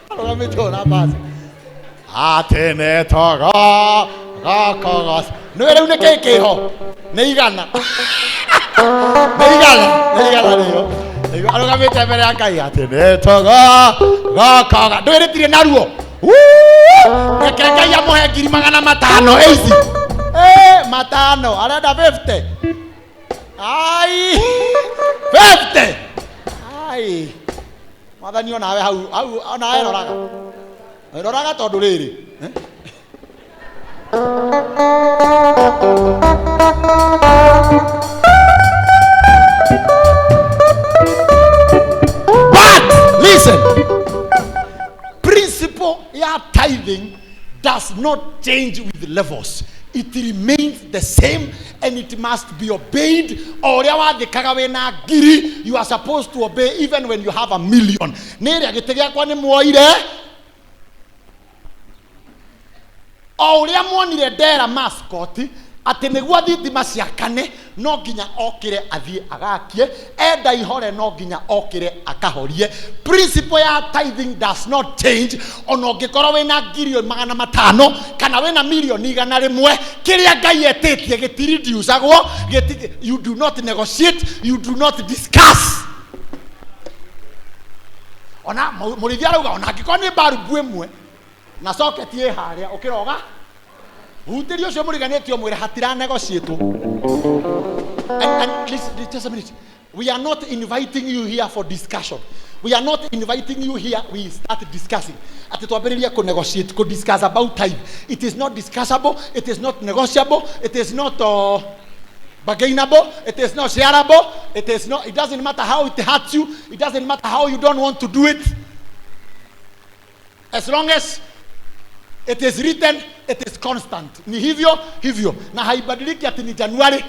Arogamitona basi. Atene togo gakogos. Nere une kekeho. Neigana. Neigana leo. Arogamite mbere ya Ngai atene togo gakoga. Nere tire naruo. Reke Ngai amuhe 500 easy. Matano, arenda 50. Ai 50. Ai Mwathani onawe hau onawe roraga tondu riri But listen, principle ya tithing does not change with levels. It remains the same and it must be obeyed. You are supposed to obey even when you have 1 million. Oria monire dera mascot ati negua thitima ciakane no nginya okire athie agakie enda ihore no nginya okire akahorie. Principle ya tithing does not change. Ono ngikorwo wina 500,000 kana wina million 100 kiria Ngai etitie gitiridiusagwo. You do not negotiate, you do not discuss. Ona murithia rauga ona ngiko ni barubu emwe na socket ye haria ukiroga utiri ucio muriganetio mwire hatira negotiate. And listen, just a minute. We are not inviting you here for discussion. We are not inviting you here. We start discussing. At the to negotiate, to discuss about time. It is not discussable. It is not negotiable. It is not bargainable. It is not shareable. It is not. It doesn't matter how it hurts you. It doesn't matter how you don't want to do it. As long as it is written, it is constant. Ni hivyo. Na haibadiliki ati ni Januari,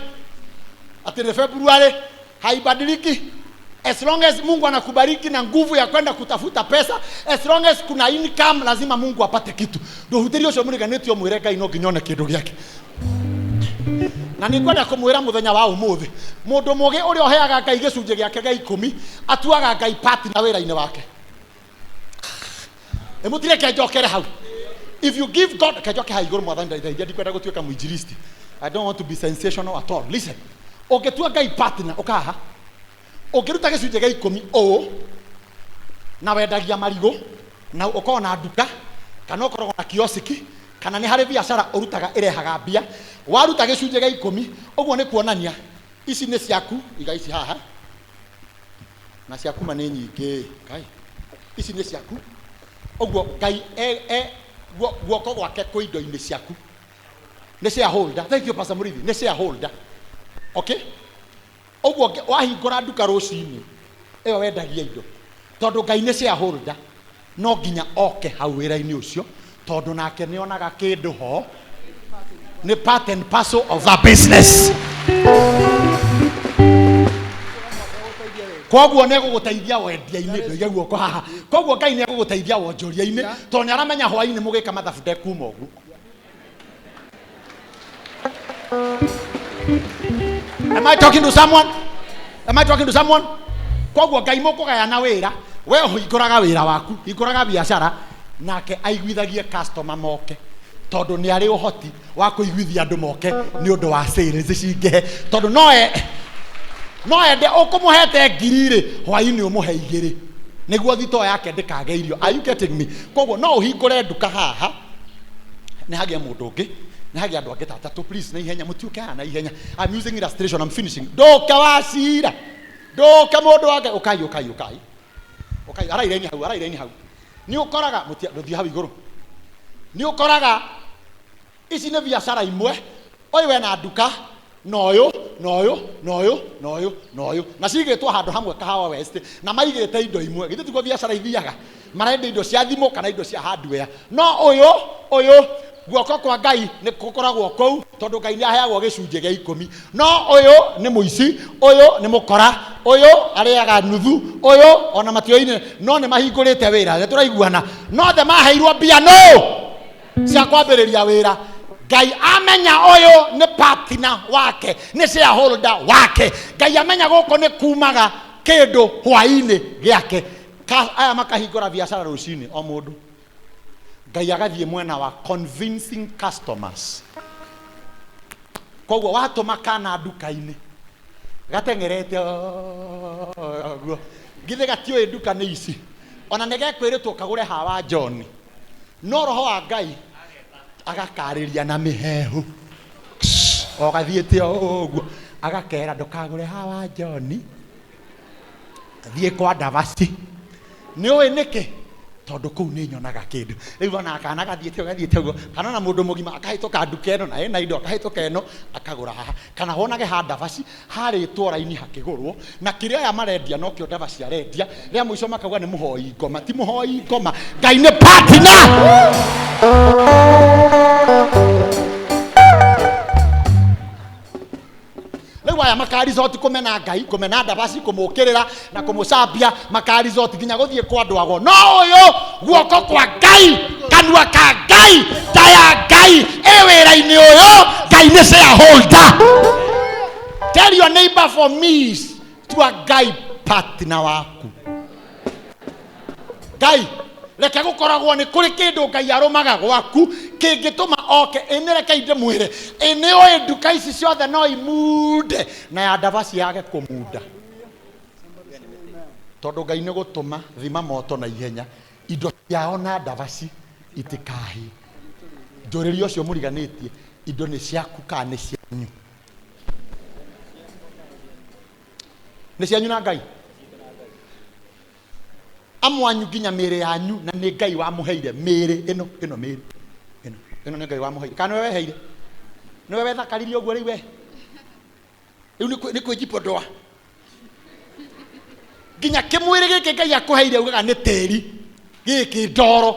ati ni Februari, haibadiliki. As long as Mungu anakubariki na nguvu ya kwenda kutafuta pesa, as long as kuna income, lazima Mungu apate kitu. Ndio hutirio cio muriganetio mwireka ino ginyone kindu giake. Na nikwenda kumwira muthenya wa umuthi, mundu mugi uri oheaga Ngai gicunje giake ga 10 atuaga Ngai partner wira-ini wake. Emutire kejokere hau. If you give God kajoke haiguru mwathani ndaithia ndikwenda gutuika muinjilisti. I don't want to be sensational at all. Listen. Ogetua Ngai partner okaha. Ogeruta gicunje ga 10 o na wendagia marigo na ukona nduka kana ukorwo na kiosiki kana ni hari biashara urutaga irehaga mbia waruta gicunje ga 10 uguo ni kuonania ici ni ciaku iga ici haha na ciaku mane nyingi kai ici ni ciaku uguo Ngai guoko gwake kå indo-inä ciaku nä shareholder. Thank you Pastor Murithi. Nä shareholder. Okay, uguo wahingũra nduka rũcinĩ ĩyo wendagia indo tondũ Ngai nĩ shareholder no nginya oke hau wĩra-inĩ ũcio tondũ nake nĩ onaga kĩndũ ho nĩ part and parcel of the business. Koguo ne gũgũteithia wendia-inĩ ndoige guoko haha. Koguo Ngai nĩ gũgũteithia wonjoria-inĩ tondũ nĩ aramenya hwaĩ-inĩ mũgĩka mathabu ndekuma ũguo. Am I talking to someone? Am I talking to someone? Koguo Ngai mũkũgayana wĩra, we hingũraga wĩra waku, hingũraga biashara, nake aiguithagie customer moke tondũ nĩ arĩ ũhoti wa kũiguithia andũ moke nĩ ũndũ wa sales cingĩhe tondũ no ende ukumuhete 2,000 hwaini umuhe 2 niguo thito yake ndikage irio. Are you getting me? Koguo no uhingure nduka haha ni hagia mundu ungi ni hagia andu angi tatatu. Please na ihenya mutiuke na ihenya. I'm using illustration. I'm finishing. Nduka wacira nduka mundu wake ukai araireni hau ni ukoraga muthi hau iguru ni ukoraga ici ni biashara imwe oyi we na nduka noyo na cigĩtwo handũ hamwe Kahawa West na maigĩte indo imwe githĩ tiguo biashara ithiaga marenda indo cia thimũ kana indo cia hardware. No ũyũ guoko kwa Ngai nĩ gũkoragwo kũu tondũ Ngai nĩ aheagwo gĩcunjĩ gĩa 10. No ũyũ nĩ mũici, ũyũ nĩ mũkora, ũyũ arĩaga nuthu, ũyũ ona matio-inĩ no nĩ mahingũrĩte wĩra. Tũraiguana no the maheirwo mbia no cia kwambĩrĩria wĩra. Ngai amenya ũyũ nĩ partner wake, nĩ shareholder wake. Ngai amenya gũkũ nĩ kumaga kĩndũ hwaĩ-inĩ gĩake. aya makahingũra biacara rũcinĩ o mũndũ Ngai agathiĩ mwena wa convincing customers. Koguo watũma kana nduka-inĩ gateng'erete guo githe gatiũĩ nduka nĩ ici ona nĩgekwĩrĩtwo kagũre hawa John no roho wa Ngai agakarĩria na mĩhehu o gathiĩte ũguo agakera ndũkagũre hawa John thiĩ kwa Ndavaci nĩũĩ nĩkĩ tondũ kũu nĩ nyonaga kĩndũ rĩu ona kana gathiĩte ũguo kana na mũndũ mũgima akahĩtũka nduka ĩno na ena indo akahĩtũka ĩno akagũra haha kana honage ha Ndavaci harĩtwo raini hakĩgũrwo na kĩrĩa aya marendia no kĩo Ndavaci arendia rĩa mũico makauga nĩ mũhoi ngoma ti mũhoi ngoma Ngai nĩ partner. Rĩu aya makarizoti kũmena Ngai kũmena Ndavaci kũmũkĩrĩra na kũmũcambia makarizoti nginya gũthiĩ kwa andũ ago no ũyũ guoko kwa Ngai kanua ka Ngai taya Ngai wĩra-inĩ ũyũ Ngai nĩ shareholder. Tell your neighbor for me tua Ngai partner waku. Ngai reke gũkoragwo nĩ kũrĩ kĩndũ Ngai arũmaga gwaku kĩngĩtũma oke ĩnĩreke inde mwĩre ĩnĩoĩ nduka ici ciothe no imunde na ya Ndavaci yage kũmunda tondũ Ngai nĩ gũtũma thima moto na ihenya indo ciao na Ndavaci itikahi njũrĩria ũcio mũriganĩtie indo nĩ ciaku kana nĩ cianyu nĩ cianyu na Ngai amwanyu nginya mĩĩrĩ yanyu na nĩ Ngai wamũheire mĩĩrĩ ĩno mĩĩrĩ ĩno nĩ Ngai wamũheire kana nĩwe weheire nĩwe wethakaririe ũguo rĩu we rĩu nĩ kwĩnjipo ndoa nginya kĩmwĩrĩ gĩkĩ Ngai akũheire ugaga nĩ tĩri gĩkĩ ndoro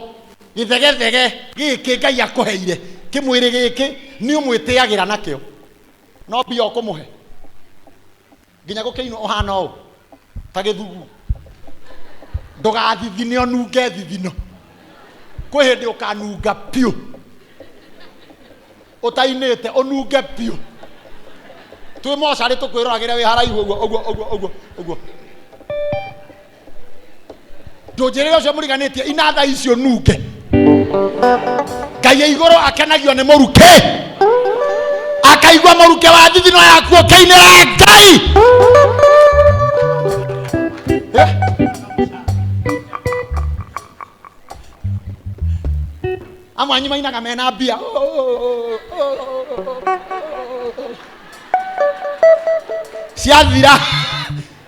gĩthegethege gĩkĩ Ngai akũheire kĩmwĩrĩ gĩkĩ nĩ ũmwĩtĩagĩra nakĩo no mbia ũkũmũhe nginya gũkĩinwo ũhana ũũ ta gĩthugu ndũgathithine onunge thithino kwĩ hĩndĩ ũkanunga piũ ũtainĩte ũnunge piũ twĩ mocarĩ tũkwĩroragĩre wĩ haraihu ũguo ndũnjĩrĩre ũcio mũriganĩtie inatha icio nunge Ngai ya igũrũ akenagio nĩ mũruke akaigua mũruke wa thithino yaku ũkĩinĩra Ngai amwanyu mainaga mena mbia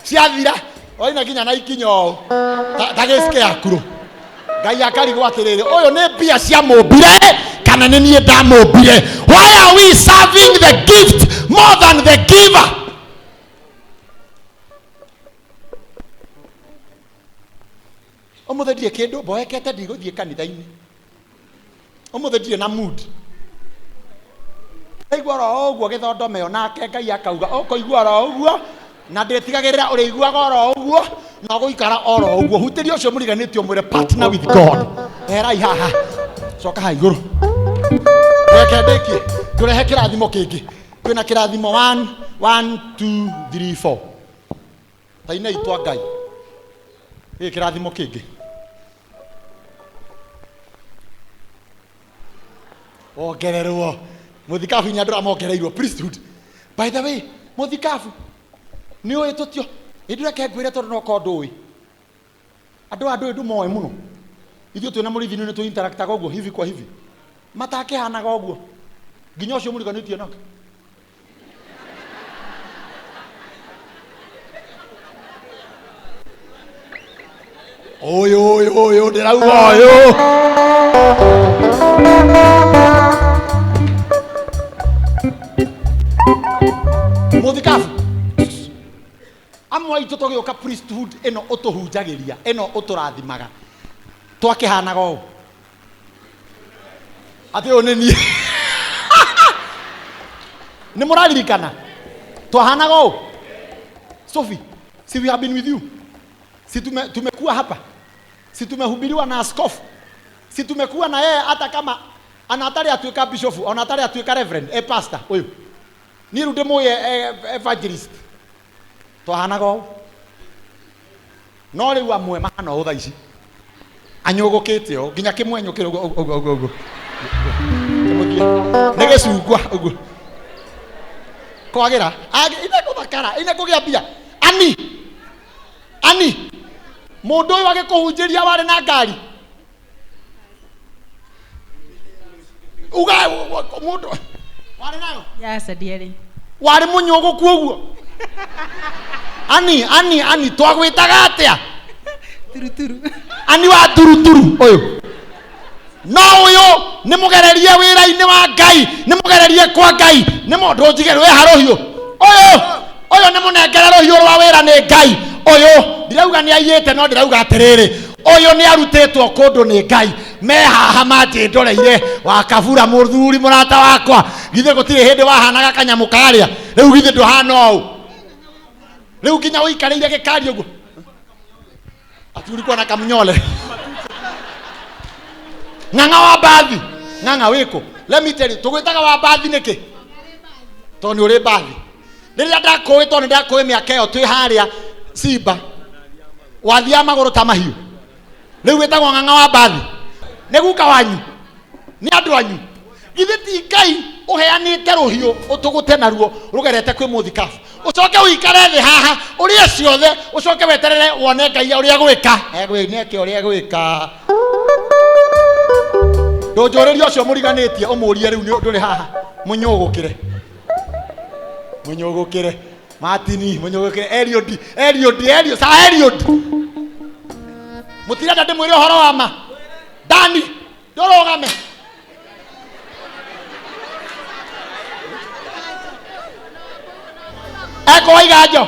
ciathira oina nginya na ikinyo ta gĩcike yakũrũ Ngai akarigwo atĩrĩrĩ ũyũ nĩ mbia cia mũmbire kana nĩ niĩ ndamũmbire. Why are we serving the gift more than the giver? Ũmũthĩ ndirĩ kĩndũ mboekete ndigũthiĩ kanitha-inĩ ũmũthĩ ndirĩ na mood aigua oro ũguo gĩthondome onake Ngai akauga ũkũigua oro ũguo na ndĩtigagĩrĩra ũrĩiguaga oro ũguo na gũikara oro ũguo hutĩria ũcio mũriganĩtio mwĩre partner with God erai haha coka ha igũrũ reke ndĩkie tũrehe kĩrathimo kĩngĩ twĩna kĩrathimo 1 2 3 4 taina itwa Ngai gĩkĩ kĩrathimo kĩngĩ ongererwo mũthikabu inya ndũramongereirwo priesthood. By the way mũthikabu nĩ ũĩ tũtio ĩndũreke ngwĩre tondũ no ko ndũĩ andũ ndũmoĩ mũno ithuĩ twĩna mũrĩthi nĩ tũ interactaga ũguo hivi kwa hivi matakĩhanaga ũguo nginya ũcio mũriganĩtie nake ũyũ ndĩrauga ũyũ mũthikabu amwe aitũ tũgĩũka priesthood ĩno ũtũhunjagĩria ĩno ũtũrathimaga twakĩhanaga ũũ atĩ ũyũ nĩ niĩ nĩ mũraririkana twahanaga ũũ Sophie, si we have been with you si tumekuwa hapa si tumehubiriwa na askofu si tumekuwa na yeye hata kama anatari atuĩka bishop anatari atuĩka reverend pastor ũyũ niĩ rĩu ndĩmũĩ evangelist twahanaga ũũ no riu amwe mahana o thaici anyugukite o nginya kimwenyukire ugo nege cungwa ugo kwagira ine kuthakara ine kugia mbia ani mundu uyu agikuhunjiria wari na ngari uga mundu wari nayo Yasa dieri. wari munyuguku uguo ani twagwitaga atia Turuturu. ani wa turuturu uyu no uyu ni mugererie wira-ini wa Ngai ni mugererie kwa Ngai ni mundu njigere we harohio uyu ni munengere rohio rwa wira ni Ngai uyu ndirauga ni aiyite no ndirauga atiriri uyu ni arutitwo kundu ni Ngai me haha manjindoreire wakabura muthuri murata wakwa githe gutire hindi wahanaga kanyamu karia riu githe nduhana u riu kinya uikarire gikari uguo ati ulikuwa na kamnyole ng'ang'a wa bathi ng'ang'a wiko let me tell you tugwitaga wa bathi niki toni uri bathi riria ndakuwi toni ndakuwi miaka iyo twi haria Simba wathia maguru ta mahiu riu witagwo ng'ang'a wa bathi ni guka wanyu ni andu anyu githe ti Ngai uheanite ruhio utugute naruo rugerete kwi muthikabu ucoke uikare thi haha urie ciothe ucoke weterere wone Ngai uria gwika neke uria gwika ndunjuriria ucio muriganitie umurie riu nduri haha munyugukire Martini munyugukire Eliod sa Eliod mutirenda ndimwire uhoro wa ma Dani ndurugame eko waiganjo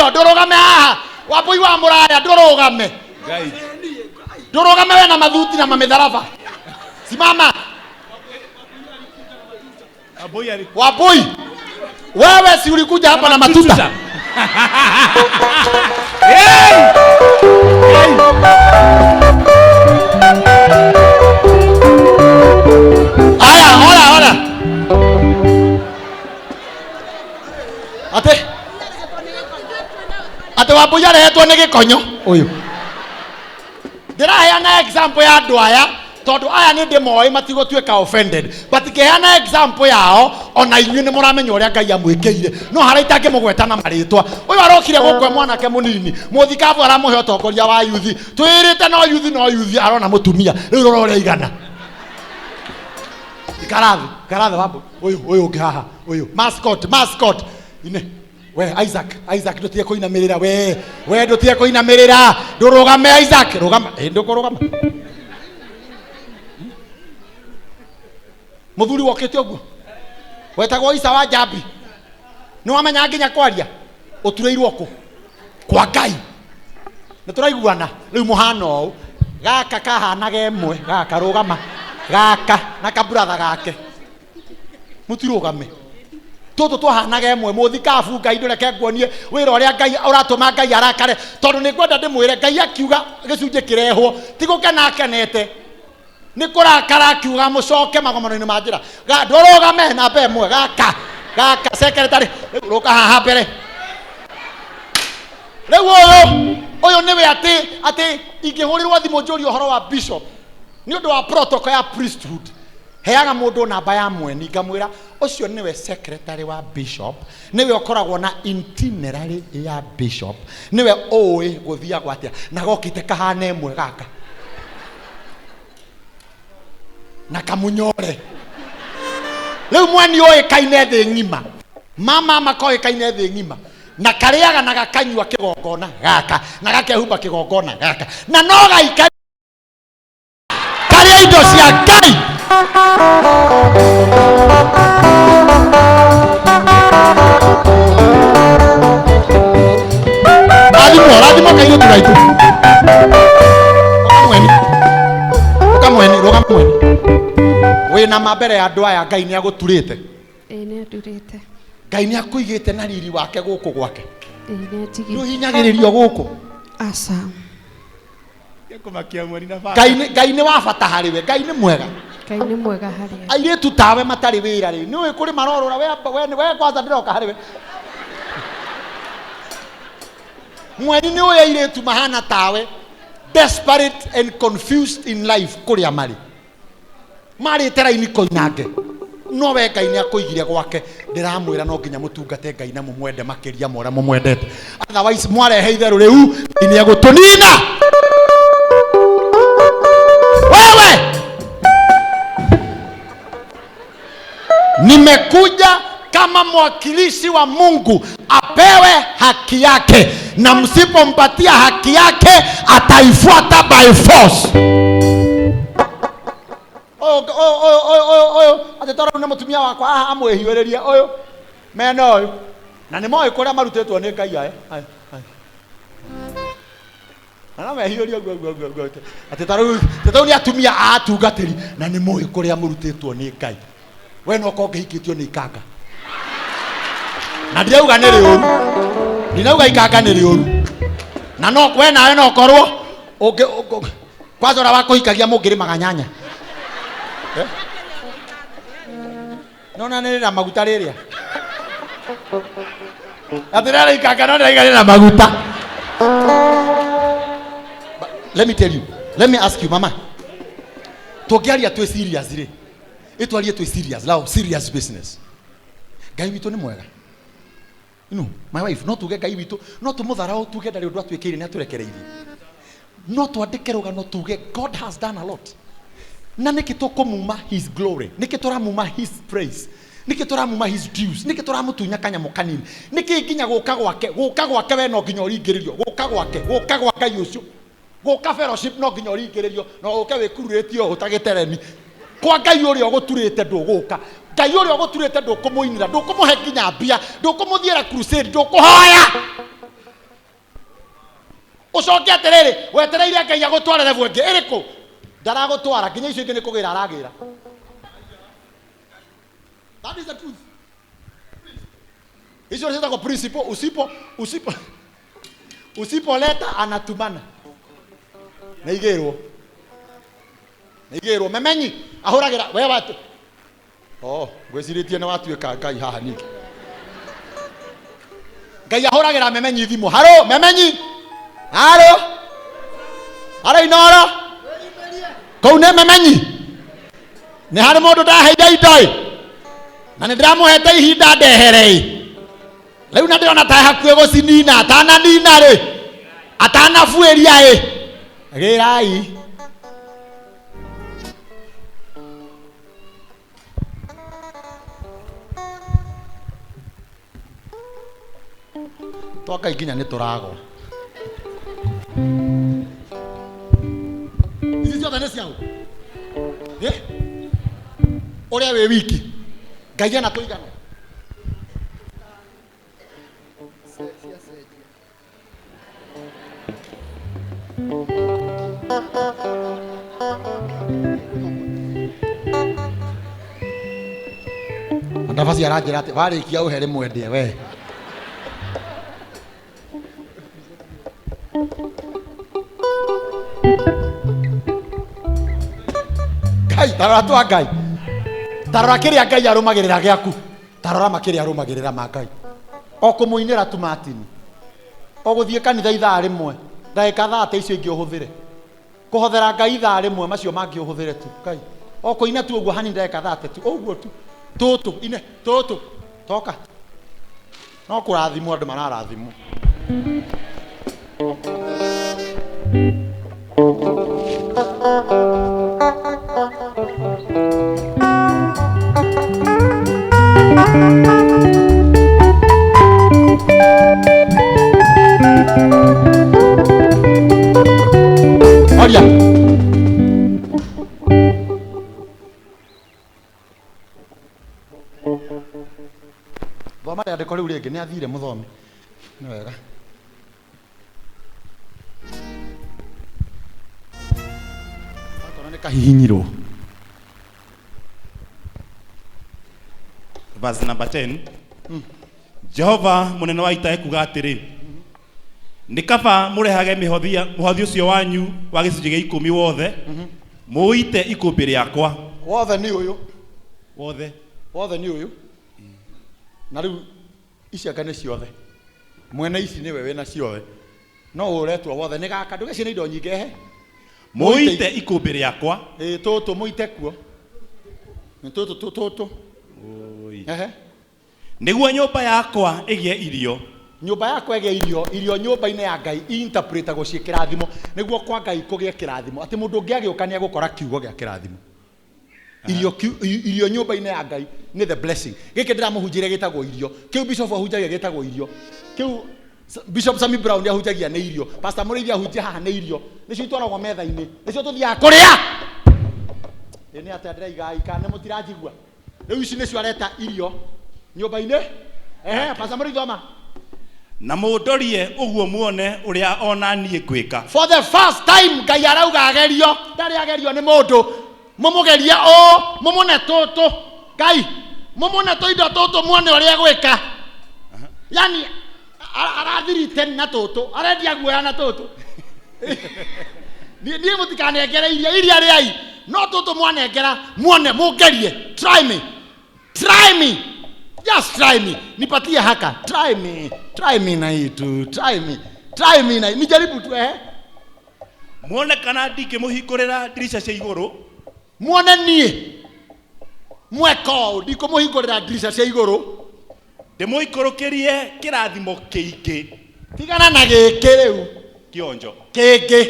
ndurugame haha wambui wa muraya ndurugame ndurugame we na mathuti na mamitharaba simama Wambui wewe si ulikuja hapa na matuta Hola ate Wambui arehetwo ni gikonyo uyu ndiraheana example ya andu aya tondu aya ni ndimoi matigotwika offended but keana example yao ona inyu ni muramenya uria Ngai amwikire no haraitange mugweta na maritwa uyu arokire gukwe mwanake munini muthikabu aramuhe utongoria wa yuthi twirite no yuthi arona mutumia riu rora uria igana ikarathi Wambu uyu ngihaha uyu mascot ine we Isaac ndutie kuinamirira we ndutie kuinamirira ndurugame Isaac rugama ndukurugama muthuri wokete uguo wetagwo Isa wa Njambi ni wamenya nginya kwaria utureirwo ku kwa Ngai na turaiguana riu muhana u gaka kahanaga emwe gaka rugama gaka na kabratha gake mutirugame toto twahanaga emwe muthikabu Ngai ndureke nguonie wira uria Ngai uratuma Ngai arakare tondu ni kwenda ndimwire Ngai akiuga gicunje kirehwo tigukena akenete ni kurakara akiuga mucoke magomano-ini ma njira ndurugame na mbe emwe gaka secretary ruka haha mbere riu uyu niwe ati ingihurirwo thimu njuri uhoro wa bishop ni undu wa protocol ya priesthood heaga mundu namba ya mweni ngamwira ucio niwe secretary wa bishop niwe ukoragwo na itinerary ya bishop niwe oe guthia gwatia na gokite kahana emwe gaka na kamunyore riu mwani oe kaine thi ng'ima mama makoe kaine thi ng'ima na kariaga na gakanyua kigongona gaka na gakehumba kigongona gaka na no gaika karia indo cia Ngai rathimo kaire turaitu rugamweni wina mambere ya andu aya Ngai ni aguturite ni aturite Ngai ni akuigite na riri wake guku gwake ni atigite ni hinyagiririo guku asa kumakia mwani na baba Ngai ni wa bata hariwe Ngai ni mwega Ngai ni mwega hari airetu tawe matari wira ri ni wi kuri marorora we kwanza ndiroka hariwe Mweri ni oya ile tu mahana tawe. Desperate and confused in life. Kuria mari. Mari tera ini koinage. No we Ngai ni akoigiria gwake ndiramwira no nginya mutungate Ngai na mumwende makiria mora mumwendete otherwise mwarehe itheru riu ni agutunina wewe. Nimekuja kama mwakilishi wa Mungu apewe haki yake, na msipompatia haki yake ataifuata by force. Oyo atetara una mutumia wakwa amwehiwereria oyo mena oyo na ni moyo kuria marutetwo ni Ngai aya ana mehiweria gwo atetara ni atumia atungatiri na ni moyo kuria murutetwo ni Ngai. We no ko ngihikitio ni ikanga na ndirauga ni riuru, ndinauga ikanga ni riuru na no kwe nawe no korwo kwazora wakuhikagia mungiri maganyanya nona nira maguta riria atirara ikanga no nira na maguta. Let me tell you, let me ask you mama, togiaria tu serious ri itwarie tu serious lao, serious business. Ngai witu ni mwega, you know my wife, no tuge Ngai witu no tumutharau tuge ndari undu atwikire ni aturekereirie, no twandike rugano tuge God has done a lot. Na nikitomuma his glory, nikitomuma his praise, nikitomuma his dues, nikitoramutunya kanyamu kanini, nikinginya guka gwake we no nginya uringiririo, guka gwake yucio, guka fellowship no nginya uringiririo, no uke wikururitio utagitereni kwa Ngai uria uguturite nduguka, Ngai uria uguturite ndukumuinira, ndukumuhe nginya mbia, ndukumuthiera crusade, ndukuhoya ucoke atiriri wetereire Ngai agutware level ingi iriku ndaragutwara nginya icio ingi ni kugira aragira. That is the truth. Hizo ni zako principle. Usipoleta anatumana naigerwo memenyi ahuragira we watu gweciritie na watu eka Ngai haha ningi Ngai ahuragira memenyi thimu. Haro memenyi, haro inoro kou nä memenyi nä harä må ndå ndaheire indo na nä ndäramuhete ihinda ndeherei rä u na ndä rona ta hakuä gå cinina atananina rä atanabuä ria gä rai twakai nginya nä tå ragwa ici ciothe nä ciagu å rä a wä wiki Ngai ana tå igana Andavaci aranjä ra atä warä kia å here mwendie we Ngai tarora twa Ngai tarora kä rä a Ngai arå magä rä ra gä aku tarora makä rä arå magä rä ra ma Ngai o kå må inä ra tu matini o gå thiä kanitha ithaa rä mwe ndagä ka thate icio ingä å hå thä re kå hothera Ngai ithaa rä mwe macio mangä å hå thä re tu Ngai o kå ina tu å guo hani ndagä ka thate tu å guo tu tå ine tå toka no kå rathimwo andå mararathimwo Oria thoma rĩandĩko rĩu rĩngĩ nĩ athire mũthome nĩ wega nĩ kahihinyirwo. Verse number 10. Jehova munene wa ita ekuga atĩrĩ nĩ kaba mũrehage mũhothi ũcio wanyu wa gĩcunjĩ gĩa 10 wothe mũite ikũmbĩ rĩakwa wothe nĩ ũyũ wothe nĩ ũyũ na rĩu iciaka nĩ ciothe mwene ici nĩwe wĩna ciothe no uretwo wothe nĩ gaka ndũgecirie indo nyingĩ he muite ikumbi riakwa tũtũ mũite kuo nĩ tũtũ ehe niguo nyũmba yakwa ĩgĩe irio nyũmba yakwa ĩgĩe irio nyũmba-inĩ ya Ngai interpretagwo ciĩ kĩrathimo nĩguo kwa Ngai kũgĩe kĩrathimo atĩ mũndũ ũngĩ agĩũka nĩ egũkora kiugo gĩa kĩrathimo irio nyũmba-inĩ ya Ngai nĩ the blessing gĩkĩ ndĩramũhunjĩria gĩtagwo irio kĩu bishop ahunjagia gĩtagwo irio kĩu Bishop Sammy Brown ahunjagia nĩ irio Pastor Mũrĩithi ahunjia haha nĩ irio nĩcio itwaragwo metha-inĩ nĩcio tũthiaga kũrĩa nĩ atĩa ndĩraiga ikane mũtiranjigua rĩu ici nĩcio areta irio nyũmba-inĩ Pastor Mũrĩithi oma na mũndorie ũguo muone ũrĩa ona niĩ ngwĩka for the first time Ngai arauga agerio ndarĩ agerio nĩ mũndũ mũmũgerie mũmũne tũtũ Ngai mũmũne tũindo tũtũ muone ũrĩa gwĩka yani arathirite na tũtũ arendia guoya na tũtũ niĩ mũtikanengere iria rĩai no tũtũ mwanengera muone mũngerie try me just try me nipatie haka try me na itu try me na nijaribu tu muone kana ndingĩmũhingũrĩra ndirisha cia igũrũ muone niĩ mweko ndikũmũhingũrĩra ndirisha cia igũrũ ndĩmũikũrũkĩrie kĩrathimo kĩingĩ tigana na gĩkĩ rĩu kĩonjo kĩingĩ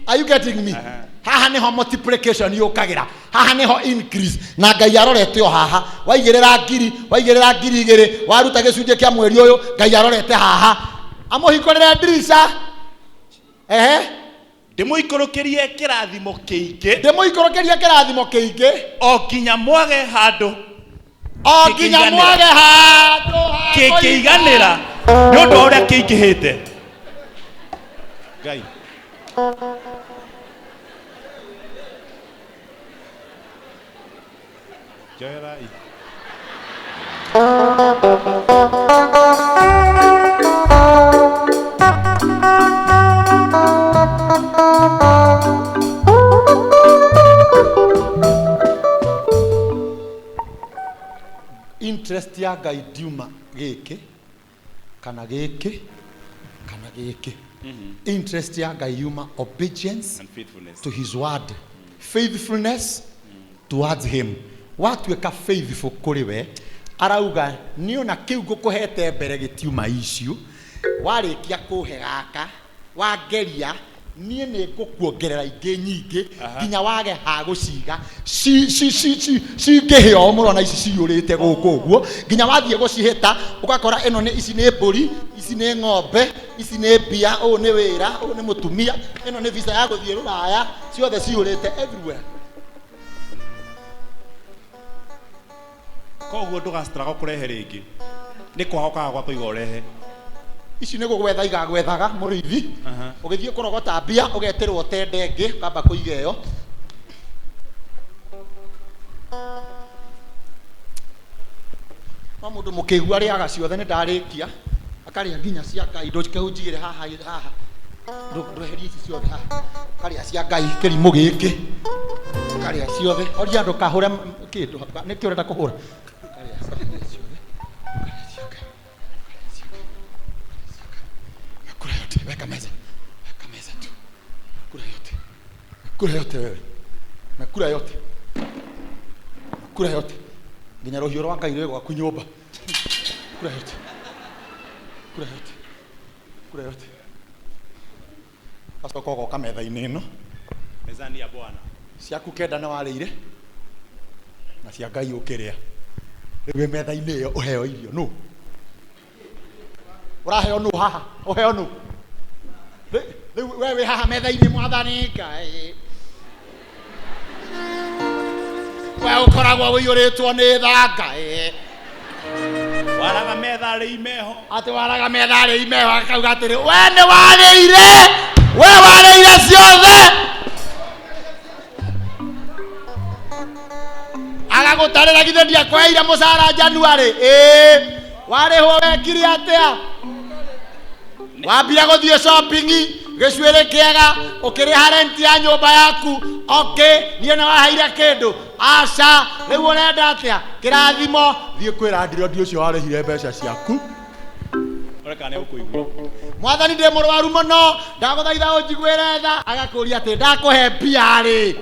are you getting me haha niho multiplication yũkagĩra haha niho increase na Ngai arorete o haha waigĩrĩra ngiri igĩrĩ waruta gĩcunjĩ kĩa mweri ũyũ Ngai arorete haha amũhingũrĩre ndirisha ndĩmũikũrũkĩrie kĩrathimo kĩingĩ o nginya mwage handũ kĩkĩiganĩra nĩ ũndũ wa ũrĩa kĩingĩhĩte Ngai joyerai interest ya Ngai diuma gĩkĩ kana gĩkĩ interest ya Ngai yuma obedience and faithfulness to his word faithfulness towards him watuĩka faithful kũrĩ we arauga niona kĩu ngũkũhete mbere gĩtiuma issue warĩkia kũhe gaka wangeria niĩ nĩ ngũkuongerera ingĩ nyingĩ nginya wage ha gũciga cingĩhĩa o mũrona ici ciyũrĩte gũkũ ũguo nginya wathiĩ gũcihĩta ũgakora ĩno nĩ ici nĩ mbũri ici nĩ ng'ombe ici nĩ mbia ũũ nĩ wĩra ũũ nĩ mũtumia ĩno nĩ visa ya gũthiĩ Rũraya ciothe ciyũrĩte everywhere koguo ndũgastruggle kũrehe rĩngĩ nĩ kwahokaga gwa kũiga ũrehe ici nĩ gũgwetha igagwethaga mũrĩithi ũgĩthiĩ kũrogota mbia ũgeterwo tende ĩngĩ kamba kũiga ĩyo no mũndũ mũkĩigua arĩaga ciothe nĩ ndarĩkia akarĩa nginya cia Ngai ndũkĩhunjigĩre haha ndũherie ici ciothe haha akarĩa cia Ngai kĩrimũ gĩkĩ akarĩa ciothe oria andũ kahũre kĩndũ nĩkĩ ũrenda kũhũra weka meza tu kula yote wewe nakula yote nginya rũhiũ rwa Ngai rwĩ gwaku nyũmba kula yote pastor kogo kametha-inĩ ĩno mezani ya Bwana ciaku kenda nĩ warĩire na cia Ngai ũkĩrĩa rĩu metha-inĩ ĩyo ũheo irio nũ ũraheo nũ haha ũheo nũ wewe haha metha-inĩ mwathani Ngai we ũkoragwo wĩiyũrĩtwo nĩ tha Ngai waraga metha arĩ imeho atĩ waraga metha arĩ imeho akauga atĩrĩ we nĩ warĩire ciothe agagũtarĩra githĩ ndiakweire mũcara January warĩhwo wekire atĩa wambire gũthiĩ shopping gĩcuĩrĩ kĩega ũkĩrĩha rent ya nyũmba yaku niĩ nĩ waheire kĩndũ aca rĩu ũrenda atĩa kĩrathimo thiĩ kwĩra ndirĩ ũcio warĩhire mbeca ciaku ũreka nĩ ũkũigua mwathani ndĩ mũrwaru mũno ndagũthaitha ũnjiguĩre tha agakũria atĩ ndakũhe mbia rĩ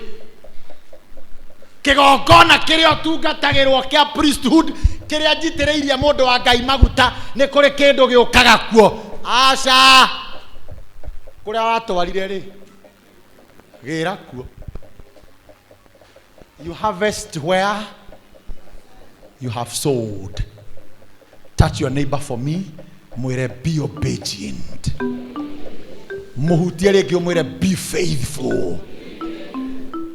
kĩgongona kĩrĩa ũtungatagĩrwo kĩa priesthood kĩrĩa njitĩrĩirie mũndũ wa Ngai maguta nĩ kũrĩ kĩndũ gĩũkaga kuo aca kũrĩa watwarire rĩ gĩra kuo. You harvest where you have sowed. Touch your neighbor for me. Mwire be obedient. Muhutie rĩngĩ mwire be faithful.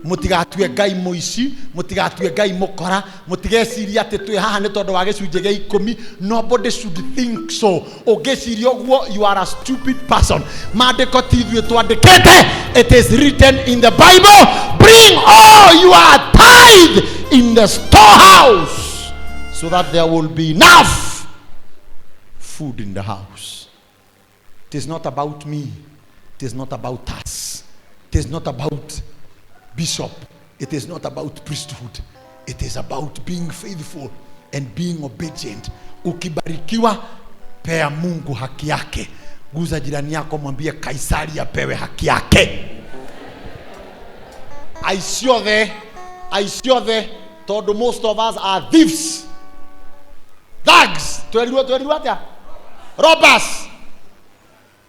Mutigatue Ngai muici, mutigatue Ngai mukora, mutigeciria ati twi haha ni tondu wa gicunje gia 10. Nobody should think so. Ugeciria uguo you are a stupid person. Maandiko tithwe twandikite, it is written in the Bible, bring all your tithe in the storehouse so that there will be enough food in the house. It is not about me. It is not about us. It is not about bishop. It is not about priesthood. It is about being faithful and being obedient. Ukibarikiwa, pea Mungu haki yake. Guza jirani yako mwambie Kaisari apewe haki yake. Aisiothe todo most of us are thieves. Thugs. Tueliwa atia? Robbers.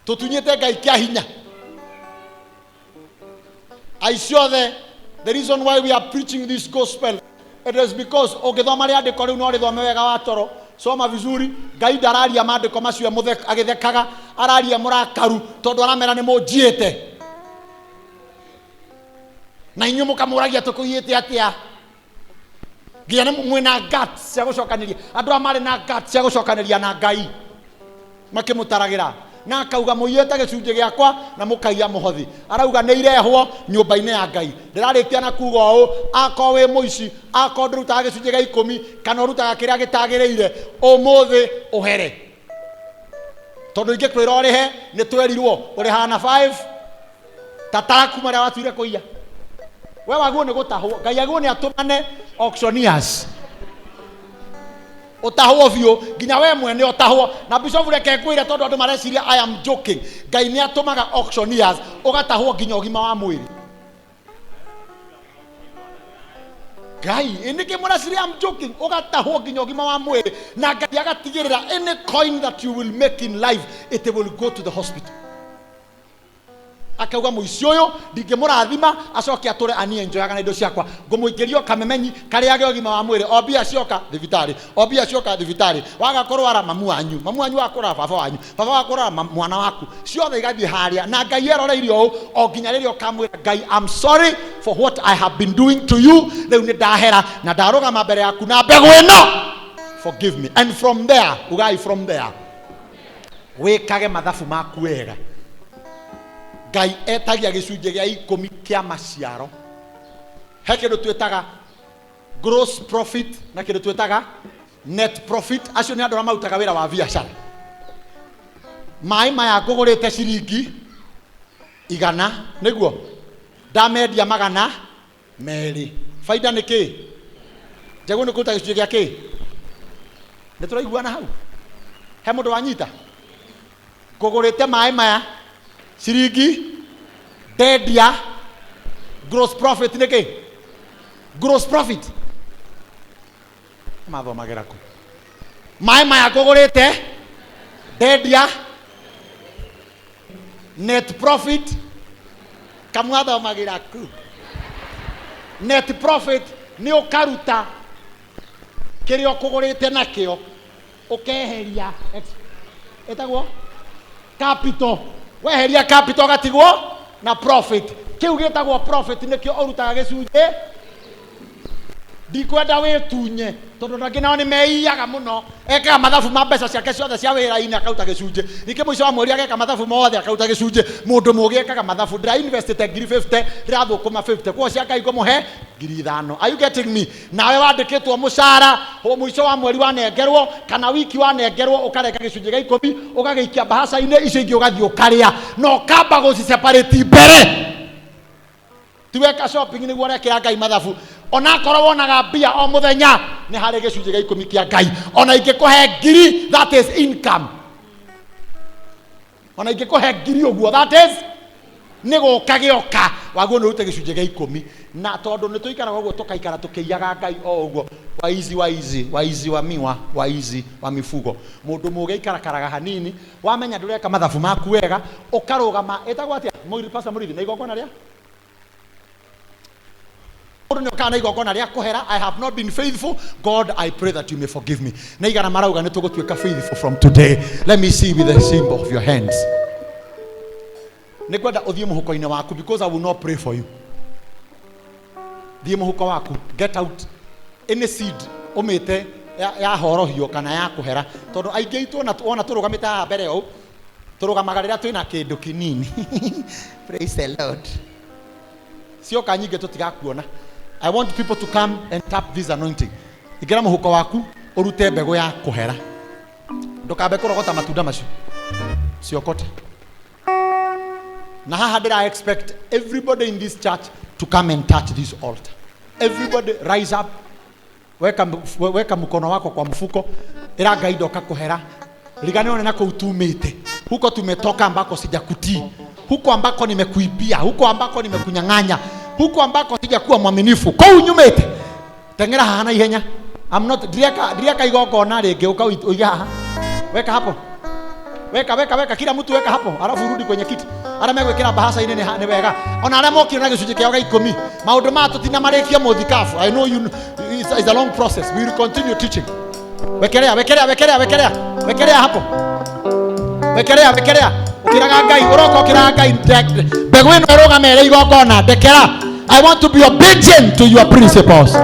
Tutunyete Ngai kia hinya. Aisiothe, the reason why we are preaching this gospel, it is because ogithoma riandiko riu no rithome wega watoro. Soma vizuri, Ngai ndararia maandiko macio agithekaga, araria murakaru tondu aramera ni munjiete. Na inyu mukamuragia tukuyite atia. Nginya ni mwina guts cia gucokaniria. Andu amari na guts cia gucokaniria na Ngai. Makimutaragira. Na akauga muiyete gicunje giakwa na mukaiya muhothi. Arauga ni irehwo nyumba-ini ya Ngai. Ndirarikia na kuga uu ako wi muici ako ndurutaga gicunje gia 10 kana urutaga kiria gitagireire umuthi uhere. Tondu ingikwira urihe ni twerirwo uri hana 5 tatara kuma ria watuire kuiya. We waguo ni gutahwo. Ngai aguo ni atumane auctioneers. Otahwo vio ginya we mwene otahwo na bishop reke kwira tondu andu mareciria I am joking. Ngai ni atumaga auctioneers ugatahwo ginya ogima wa mwiri. Ngai inike mureciria I am joking ugatahwo ginya ogima wa mwiri na Ngai agatigirira any coin that you will make in life it will go to the hospital. Akauga muici uyu ndingimurathima acoke ature ani enjoyaga na indo ciakwa ngumuikirio kamemenyi kariage ogima wa mwiri obia cioka thibitari waga kurwara mamu wanyu wakura baba wanyu wakura mwana waku ciothe igathie haria na Ngai eroreirio u o ginya ririo kamwira Ngai I'm sorry for what I have been doing to you riu ni ndahera na ndarugama mbere yaku na mbegu ino forgive me and from there ugai from there wikage mathabu maku wega. Ngai etagia gicunje gia 10 kia maciaro. He kindu twetaga gross profit na kindu twetaga net profit. Acio ni andu arĩa marutaga wĩra wa biacara. Mai maya ngũgũrĩte ciringi 100 nĩguo ndamendia 200. Faida nĩ kĩ? Njagũ nĩ kũruta gĩcunjĩ gĩa kĩ? Nĩ tũraiguana hau? He mũndũ wanyita? Ngũgũrĩte mai maya ciringi ndendia gross profit nĩ kĩ? Gross profit mathomagira ku mai maya ngũgũrĩte ndendia net profit kamwathomagira ku net profit nĩ ũkaruta kĩrĩa ũkũgũrĩte nakĩo ũkeheria etagwo capital. Weheria capital gatigwo na profit. Kiu gitagwo profit nikio urutaga gicunje. Ndikwenda witunye tondu ndangina ni meiyaga muno ekaga mathabu ma mbeca ciake ciothe cia wira-ini akauta gicunje. Nike muico wa mweri ageka mathabu mothe akauta gicunje. Mundu mugi ekaga mathabu ndira investite ngiri 50 ndirathukuma 50 kwa cia Ngai ngumuhe ngiri 5. Are you getting me? Nawe wandikitwo mucara muico wa mweri wanengerwo kana wiki wanengerwo ukareka gicunje gia 10 ugagiikia bahasha-ini icio ingi ugathii ukaria no kamba guci separate mbere. Tiweka shopping niguo rekera Ngai mathabu. Ona korwo wonaga mbia o muthenya ni hari gicunje gia 10 kia Ngai. Ona ingikuhe ngiri that is income. ona ingĩkũhe ngiri ũguo, that is nĩgũ kagĩoka waguo nĩ rute gĩcunjĩ gĩa 10 na tondũ nĩ tũikaraga ũguo tũkaikara tũkĩiyaga Ngai o ũguo waizi wa miwa waizi wa mifugo mũndũ mũgĩ ikarakaraga hanini wamenya ndũreka mathabu maku wega ũkarũgama etagwo atĩa mũiri pastor mũrithi na igongona rĩa mũndũ nĩ kana igongona rĩa kũhera I have not been faithful God I pray that you may forgive me na igana marauga nĩ tũgũtuĩka faithful from today let me see with the symbol of your hands nĩkwenda ũthiĩ mũhuko-inĩ waku because I will not pray for you thiĩ mũhuko waku get out any seed umĩte ya horohio kana ya kũhera tondũ aingĩ itũ ona tũrũgamĩte haha mbere ũũ tũrũgamaga rĩrĩa twĩna kĩndũ kĩnini praise the Lord cioka nyingĩ tũtigakuona I want people to come and tap this anointing ingĩra mũhuko waku ũrute mbegũ ya kũhera ndũkambe kũrogota matunda macio ciokota na haha ndĩra expect everybody in this church to come and touch this altar everybody rise up weka mkono wako kwa mfuko ila Ngai ndoka kuhera liganione na kutumite huko tumetoka ambako sijakutii huko ambako nimekuibia huko ambako nimekunyang'anya huko ambako sijakuwa mwaminifu kwa unyumete tengera hana ihenya I'm not driaka igongona rĩngĩ uiga haha weka hapo weka kila mtu weka hapo alafu rudi kwenye kiti ara megwekera bahasa ine ni wega ona ara mokire na gicunjĩ kĩao gĩa 10 maũndũ ma tũtina marĩkia mũthikabu I know you it's a long process we will continue teaching wekelea hapo wekelea ukiraga Ngai uroko ukiraga Ngai mbegũ ĩno ĩrũgamere igongona ndekera I want to be obedient to your principles